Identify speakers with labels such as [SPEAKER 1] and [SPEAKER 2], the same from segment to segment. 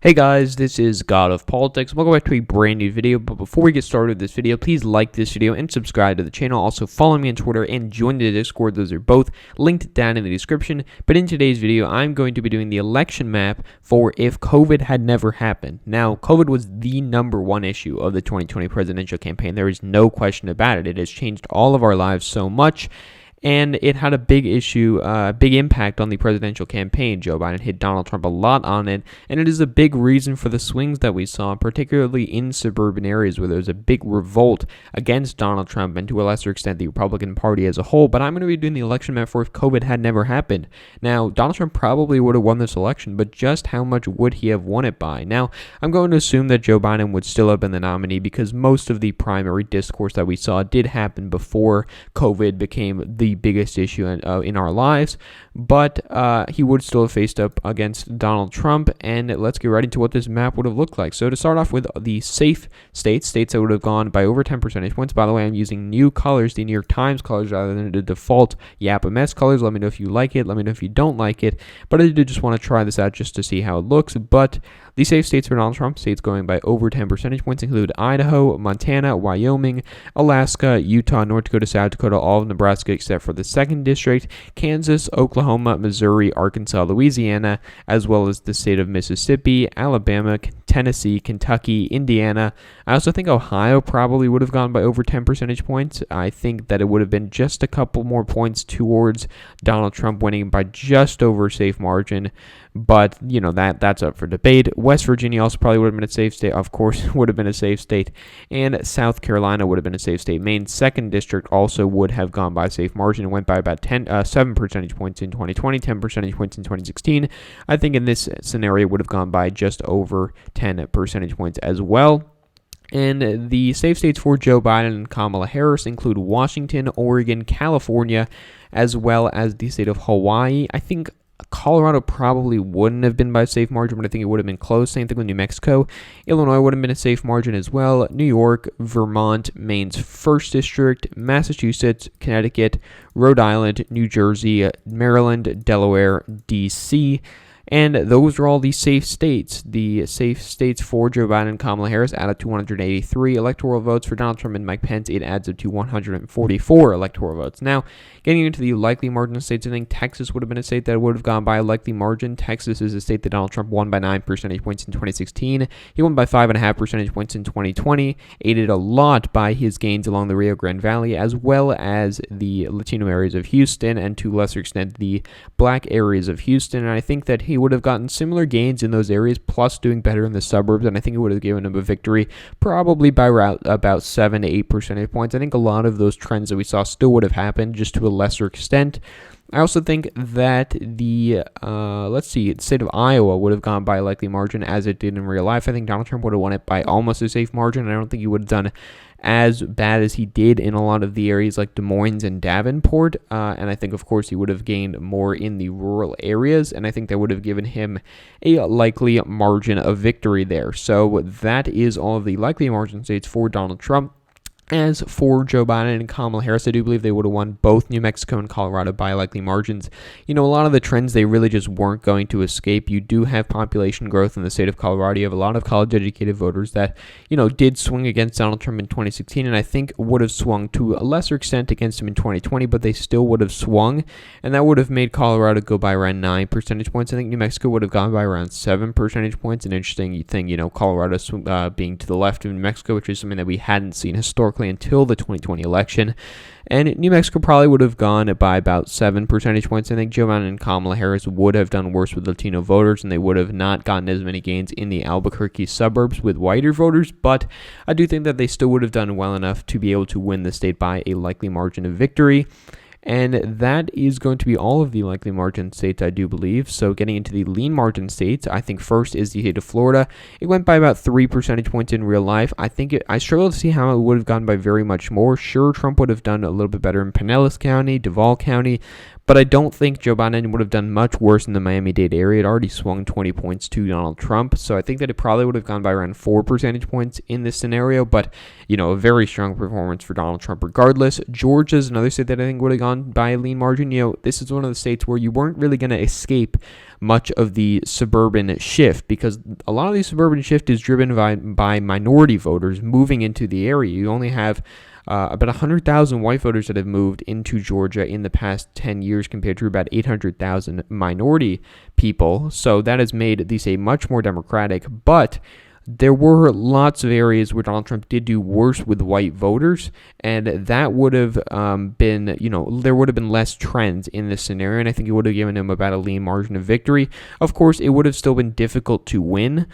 [SPEAKER 1] Hey guys, this is God of Politics. Welcome back to a brand new video. But before we get started with this video, please like this video and subscribe to the channel. Also follow me on Twitter and join the Discord. Those are both linked down in the description. But in today's video, I'm going to be doing the election map for if COVID had never happened. Now, COVID was the #1 issue of the 2020 presidential campaign. There is no question about it. It has changed all of our lives so much. And it had a big big impact on the presidential campaign. Joe Biden hit Donald Trump a lot on it, and it is a big reason for the swings that we saw, particularly in suburban areas where there was a big revolt against Donald Trump and to a lesser extent the Republican Party as a whole. But I'm going to be doing the election map for if COVID had never happened. Now, Donald Trump probably would have won this election, but just how much would he have won it by? Now, I'm going to assume that Joe Biden would still have been the nominee because most of the primary discourse that we saw did happen before COVID became the biggest issue in our lives, but he would still have faced up against Donald Trump. And let's get right into what this map would have looked like. So to start off with the safe states that would have gone by over 10 percentage points. By the way, I'm using new colors, the New York Times colors, rather than the default YAPMS colors. Let me know if you like it. Let me know if you don't like it. But I did just want to try this out just to see how it looks. But the safe states for Donald Trump, states going by over 10 percentage points, include Idaho, Montana, Wyoming, Alaska, Utah, North Dakota, South Dakota, all of Nebraska except for the 2nd District, Kansas, Oklahoma, Missouri, Arkansas, Louisiana, as well as the state of Mississippi, Alabama, Tennessee, Kentucky, Indiana. I also think Ohio probably would have gone by over 10 percentage points. I think that it would have been just a couple more points towards Donald Trump winning by just over a safe margin. But, you know, that's up for debate. West Virginia also probably would have been a safe state. Of course, would have been a safe state. And South Carolina would have been a safe state. Maine's 2nd District also would have gone by a safe margin. It went by about 7 percentage points in 2020, 10 percentage points in 2016. I think in this scenario it would have gone by just over 10 percentage points as well. And the safe states for Joe Biden and Kamala Harris include Washington, Oregon, California, as well as the state of Hawaii. I think Colorado probably wouldn't have been by a safe margin, but I think it would have been close. Same thing with New Mexico. Illinois would have been a safe margin as well. New York, Vermont, Maine's 1st District, Massachusetts, Connecticut, Rhode Island, New Jersey, Maryland, Delaware, D.C., and those are all the safe states. The safe states for Joe Biden and Kamala Harris add up to 183 electoral votes. For Donald Trump and Mike Pence, it adds up to 144 electoral votes. Now, getting into the likely margin states, I think Texas would have been a state that would have gone by a likely margin. Texas is a state that Donald Trump won by 9 percentage points in 2016. He won by 5.5 percentage points in 2020, aided a lot by his gains along the Rio Grande Valley, as well as the Latino areas of Houston, and to a lesser extent, the black areas of Houston. And I think that he would have gotten similar gains in those areas, plus doing better in the suburbs, and I think it would have given him a victory probably by about 7 to 8 percentage points. I think a lot of those trends that we saw still would have happened, just to a lesser extent. I also think that the state of Iowa would have gone by a likely margin as it did in real life. I think Donald Trump would have won it by almost a safe margin. I don't think he would have done as bad as he did in a lot of the areas like Des Moines and Davenport. And I think, of course, he would have gained more in the rural areas, and I think that would have given him a likely margin of victory there. So that is all of the likely margin states for Donald Trump. As for Joe Biden and Kamala Harris, I do believe they would have won both New Mexico and Colorado by likely margins. You know, a lot of the trends, they really just weren't going to escape. You do have population growth in the state of Colorado. You have a lot of college-educated voters that, you know, did swing against Donald Trump in 2016, and I think would have swung to a lesser extent against him in 2020, but they still would have swung, and that would have made Colorado go by around 9 percentage points. I think New Mexico would have gone by around 7 percentage points. An interesting thing, you know, Colorado being to the left of New Mexico, which is something that we hadn't seen historically until the 2020 election. And New Mexico probably would have gone by about 7 percentage points. I think Joe Biden and Kamala Harris would have done worse with Latino voters, and they would have not gotten as many gains in the Albuquerque suburbs with whiter voters, but I do think that they still would have done well enough to be able to win the state by a likely margin of victory. And that is going to be all of the likely margin states, I do believe. So getting into the lean margin states, I think first is the state of Florida. It went by about 3 percentage points in real life. I struggle to see how it would have gone by very much more. Sure, Trump would have done a little bit better in Pinellas County, Duval County, But I don't think Joe Biden would have done much worse in the Miami-Dade area. It already swung 20 points to Donald Trump. So I think that it probably would have gone by around 4 percentage points in this scenario. But, a very strong performance for Donald Trump regardless. Georgia is another state that I think would have gone by a lean margin. This is one of the states where you weren't really going to escape much of the suburban shift, because a lot of the suburban shift is driven by minority voters moving into the area. You only have about 100,000 white voters that have moved into Georgia in the past 10 years compared to about 800,000 minority people. So that has made the state much more democratic, but there were lots of areas where Donald Trump did do worse with white voters, and that would have been, there would have been less trends in this scenario, and I think it would have given him about a lean margin of victory. Of course, it would have still been difficult to win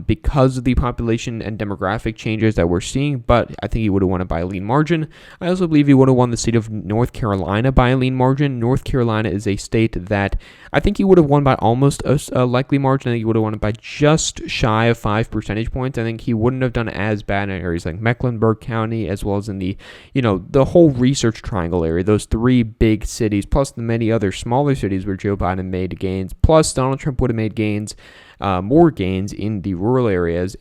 [SPEAKER 1] because of the population and demographic changes that we're seeing, but I think he would have won it by a lean margin. I also believe he would have won the state of North Carolina by a lean margin. North Carolina is a state that I think he would have won by almost a likely margin. I think he would have won it by just shy of 5 percentage points. I think he wouldn't have done as bad in areas like Mecklenburg County, as well as in the whole Research Triangle area, those 3 big cities, plus the many other smaller cities where Joe Biden made gains. Plus, Donald Trump would have made gains, more gains in the rural areas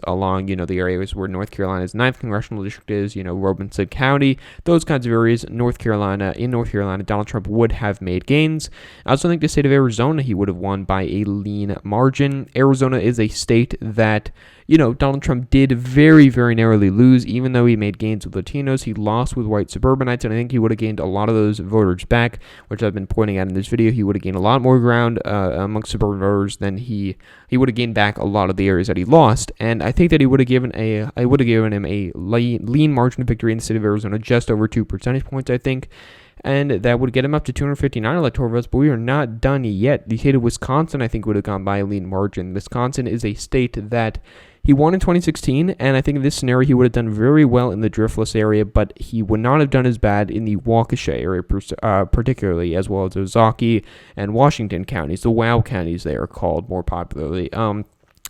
[SPEAKER 1] along, the areas where North Carolina's 9th congressional district is, Robinson County, those kinds of areas. In North Carolina, Donald Trump would have made gains. I also think the state of Arizona, he would have won by a lean margin. Arizona is a state that, Donald Trump did very, very narrowly lose. Even though he made gains with Latinos, he lost with white suburbanites, and I think he would have gained a lot of those voters back, which I've been pointing out in this video. He would have gained a lot more ground amongst suburban voters than he would have gained back a lot of the areas that he lost, and I think that I would have given him a lean margin of victory in the state of Arizona, just over 2 percentage points, I think. And that would get him up to 259 electoral votes, but we are not done yet. The state of Wisconsin, I think, would have gone by a lean margin. Wisconsin is a state that he won in 2016, and I think in this scenario he would have done very well in the Driftless area, but he would not have done as bad in the Waukesha area, particularly, as well as Ozaukee and Washington counties. The WOW counties, they are called more popularly.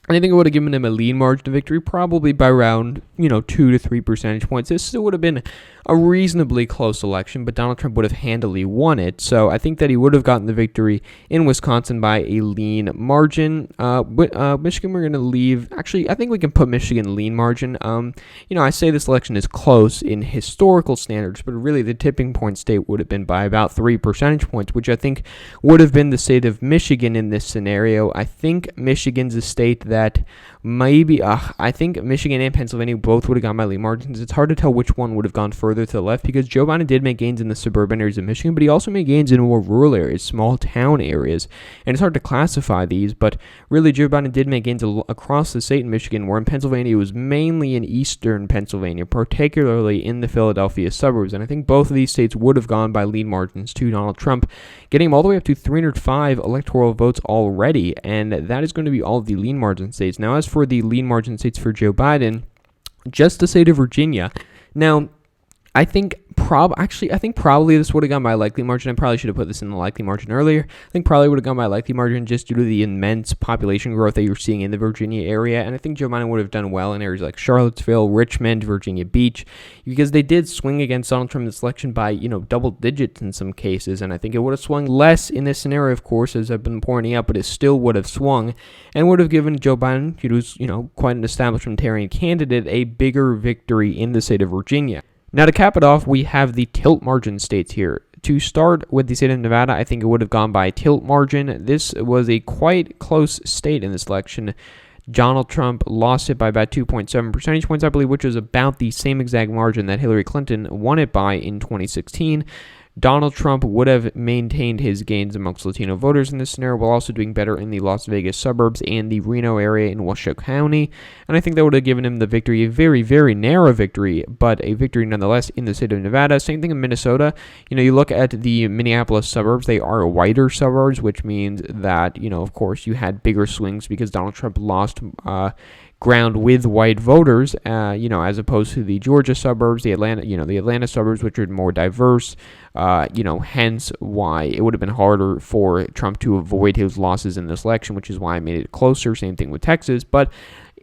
[SPEAKER 1] I think it would have given him a lean margin of victory, probably by around, 2 to 3 percentage points. This still would have been a reasonably close election, but Donald Trump would have handily won it. So I think that he would have gotten the victory in Wisconsin by a lean margin. Michigan, we're going to leave. Actually, I think we can put Michigan lean margin. I say this election is close in historical standards, but really the tipping point state would have been by about 3 percentage points, which I think would have been the state of Michigan in this scenario. I think Michigan's a state that maybe, I think Michigan and Pennsylvania both would have gone by lean margins. It's hard to tell which one would have gone further to the left, because Joe Biden did make gains in the suburban areas of Michigan, but he also made gains in more rural areas, small town areas, and it's hard to classify these, but really Joe Biden did make gains across the state in Michigan, where in Pennsylvania it was mainly in eastern Pennsylvania, particularly in the Philadelphia suburbs, and I think both of these states would have gone by lean margins to Donald Trump, getting him all the way up to 305 electoral votes already, and that is going to be all of the lean margin states. Now, as for the lean margin states for Joe Biden, just the state of Virginia. Now, I think probably this would have gone by a likely margin. I probably should have put this in the likely margin earlier. I think probably would have gone by a likely margin just due to the immense population growth that you're seeing in the Virginia area. And I think Joe Biden would have done well in areas like Charlottesville, Richmond, Virginia Beach, because they did swing against Donald Trump in this election by, double digits in some cases. And I think it would have swung less in this scenario, of course, as I've been pointing out, but it still would have swung and would have given Joe Biden, who's, quite an establishmentarian candidate, a bigger victory in the state of Virginia. Now, to cap it off, we have the tilt margin states here. To start with the state of Nevada, I think it would have gone by tilt margin. This was a quite close state in this election. Donald Trump lost it by about 2.7 percentage points, I believe, which was about the same exact margin that Hillary Clinton won it by in 2016. Donald Trump would have maintained his gains amongst Latino voters in this scenario, while also doing better in the Las Vegas suburbs and the Reno area in Washoe County. And I think that would have given him the victory, a very, very narrow victory, but a victory nonetheless in the state of Nevada. Same thing in Minnesota. You look at the Minneapolis suburbs, they are whiter suburbs, which means that, of course, you had bigger swings because Donald Trump lost ground with white voters, as opposed to the Georgia suburbs, the Atlanta suburbs, which are more diverse, hence why it would have been harder for Trump to avoid his losses in this election, which is why I made it closer. Same thing with Texas, but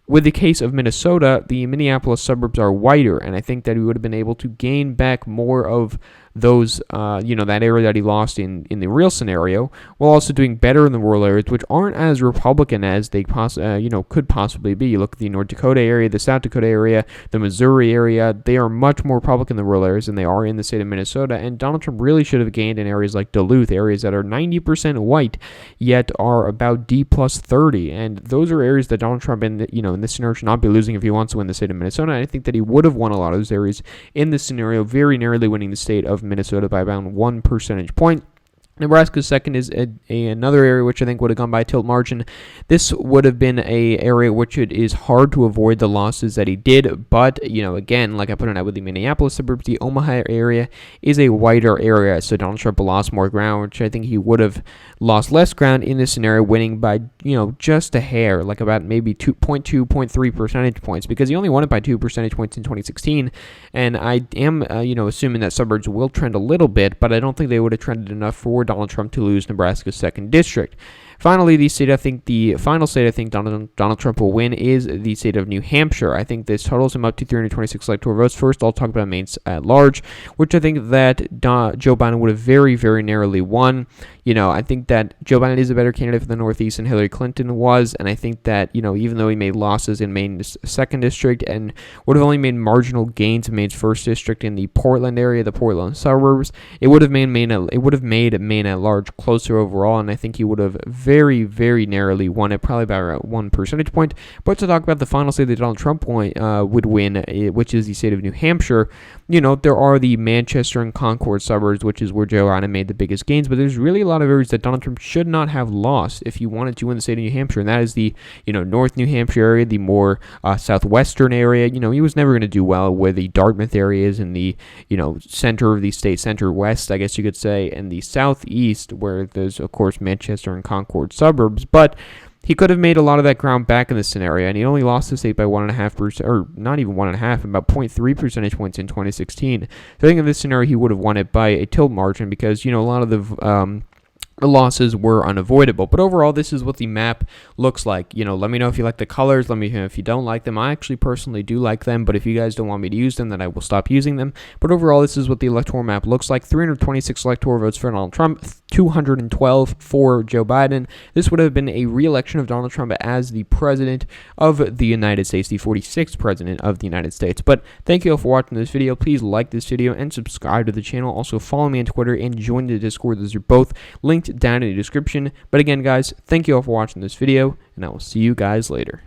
[SPEAKER 1] with the case of Minnesota, the Minneapolis suburbs are whiter, and I think that he would have been able to gain back more of those, that area that he lost in the real scenario, while also doing better in the rural areas, which aren't as Republican as they could possibly be. You look at the North Dakota area, the South Dakota area, the Missouri area, they are much more Republican in the rural areas than they are in the state of Minnesota, and Donald Trump really should have gained in areas like Duluth, areas that are 90% white, yet are about D plus 30, and those are areas that Donald Trump in this scenario should not be losing if he wants to win the state of Minnesota. And I think that he would have won a lot of those areas in this scenario, very narrowly winning the state of Minnesota by about 1 percentage point. Nebraska's second is another area which I think would have gone by a tilt margin. This would have been a area which it is hard to avoid the losses that he did, but, again, like I put it out with the Minneapolis suburbs, the Omaha area is a whiter area, so Donald Trump lost more ground, which I think he would have lost less ground in this scenario, winning by, just a hair, like about maybe 2.2, 0.3 percentage points, because he only won it by 2 percentage points in 2016, and I am, assuming that suburbs will trend a little bit, but I don't think they would have trended enough for Donald Trump to lose Nebraska's 2nd district. Finally, the final state I think Donald Trump will win is the state of New Hampshire. I think this totals him up to 326 electoral votes. First, I'll talk about Maine at large, which I think that Joe Biden would have very, very narrowly won. I think that Joe Biden is a better candidate for the Northeast than Hillary Clinton was, and I think that, even though he made losses in Maine's 2nd district and would have only made marginal gains in Maine's 1st district in the Portland area, the Portland suburbs, it would have made Maine at large closer overall, and I think he would have very, very narrowly won it, probably by around 1 percentage point. But to talk about the final state that Donald Trump would win, which is the state of New Hampshire, there are the Manchester and Concord suburbs, which is where Joe Biden made the biggest gains, but there's really a lot of areas that Donald Trump should not have lost if he wanted to win the state of New Hampshire, and that is the, North New Hampshire area, the more southwestern area. He was never going to do well where the Dartmouth area is in the, center of the state, center west, I guess you could say, and the southeast, where there's, of course, Manchester and Concord suburbs, but he could have made a lot of that ground back in this scenario, and he only lost the state by 1.5%, or not even 1.5, about 0.3 percentage points in 2016. So I think in this scenario, he would have won it by a tilt margin because, a lot of the losses were unavoidable. But overall, this is what the map looks like. Let me know if you like the colors. Let me know if you don't like them. I actually personally do like them, but if you guys don't want me to use them, then I will stop using them. But overall, this is what the electoral map looks like. 326 electoral votes for Donald Trump, 212 for Joe Biden. This would have been a re-election of Donald Trump as the president of the United States, the 46th president of the United States. But thank you all for watching this video. Please like this video and subscribe to the channel. Also, follow me on Twitter and join the Discord. Those are both linked down in the description. But again, guys, thank you all for watching this video, and I will see you guys later.